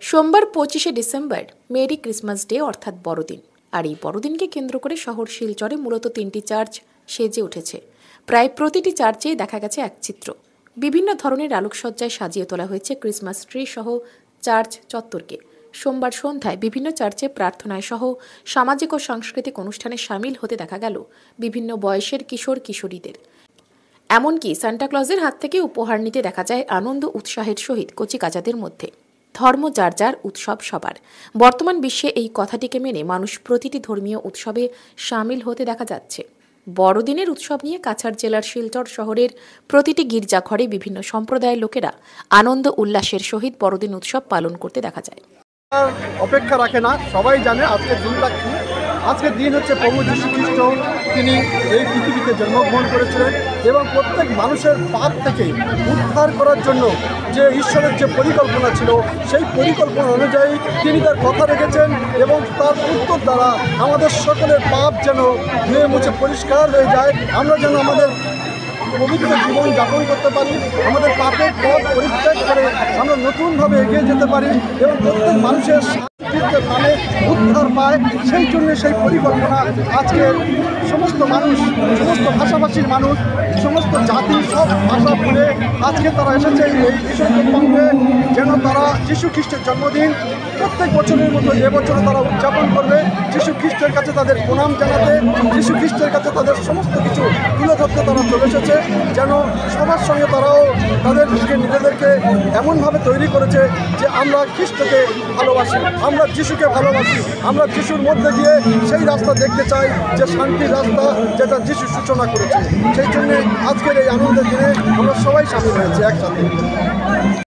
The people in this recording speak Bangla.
সোমবার 25শে ডিসেম্বর মেরি ক্রিসমাস ডে অর্থাৎ বড়দিন। আর এই বড়দিনকে কেন্দ্র করে শহর শিলচরে মূলত 3টি চার্চ সেজে উঠেছে। প্রায় প্রতিটি চার্চেই দেখা গেছে এক চিত্র। বিভিন্ন ধরনের আলোকসজ্জায় সাজিয়ে তোলা হয়েছে ক্রিসমাস ট্রি সহ চার্চ চত্বরকে। সোমবার সন্ধ্যায় বিভিন্ন চার্চে প্রার্থনায় সহ সামাজিক ও সাংস্কৃতিক অনুষ্ঠানে সামিল হতে দেখা গেল বিভিন্ন বয়সের কিশোর কিশোরীদের। এমনকি সান্টাক্লজের হাত থেকে উপহার নিতে দেখা যায় আনন্দ উৎসাহের সহিত কচিকাচাদের মধ্যে। ধর্ম যার যার, উৎসব সবার। বর্তমান বিশ্বে এই কথাটিকে মেনে মানুষ প্রতিটি ধর্মীয় উৎসবে সামিল হতে দেখা যাচ্ছে। বড়দিনের উৎসব নিয়ে কাছাড় জেলার শিলচর শহরের প্রতিটি গির্জাঘরে বিভিন্ন সম্প্রদায়ের লোকেরা আনন্দ উল্লাসের সহিত বড়দিন উৎসব পালন করতে দেখা যায়। অপেক্ষা রাখে না, সবাই জানে আজকের দিনটা কি। আজকের দিন হচ্ছে প্রভু যীশু খ্রিস্ট, তিনি এই পৃথিবীতে জন্মগ্রহণ করেছিলেন এবং প্রত্যেক মানুষের পাপ থেকে উদ্ধার করার জন্য যে ঈশ্বরের যে পরিকল্পনা ছিল, সেই পরিকল্পনা অনুযায়ী তিনি তার কথা রেখেছেন এবং তার উত্তর দ্বারা আমাদের সকলের পাপ যেন ধুয়ে মুছে পরিষ্কার হয়ে যায়, আমরা যেন আমাদের পবিত্র জীবন যাপন করতে পারি, আমাদের পাপের পথ পরিত্যাগ করে আমরা নতুনভাবে এগিয়ে যেতে পারি এবং প্রত্যেক মানুষের শান্তিতে মানে উদ্ধার পায়। সেই জন্য সেই পরিকল্পনা আজকের সমস্ত মানুষ, সমস্ত ভাষাভাষীর মানুষ, সমস্ত জাতি, সব ভাষা ভুলে আজকে তারা এসেছে এই ঈশ্বরকে, যেন তারা যীশু খ্রিস্টের জন্মদিন প্রত্যেক বছরের মতো এবছরও তারা উদযাপন করবে। যীশু খ্রিস্টের কাছে তাদের প্রণাম জানাতে, যীশু খ্রিস্টের কাছে তাদের সমস্ত কিছু তুলে ধরতে তারা চলে এসেছে, যেন সবার সঙ্গে তারাও তাদেরকে নিজেদেরকে এমনভাবে তৈরি করেছে যে আমরা খ্রিস্টকে ভালোবাসি, আমরা যীশুকে ভালোবাসি, আমরা যীশুর মধ্যে দিয়ে সেই রাস্তা দেখতে চাই যে শান্তির রাস্তা, যেটা যীশু সূচনা করেছে। সেই জন্যে আজকের এই আনন্দের দিনে আমরা সবাই সামিল হয়েছি একসাথে।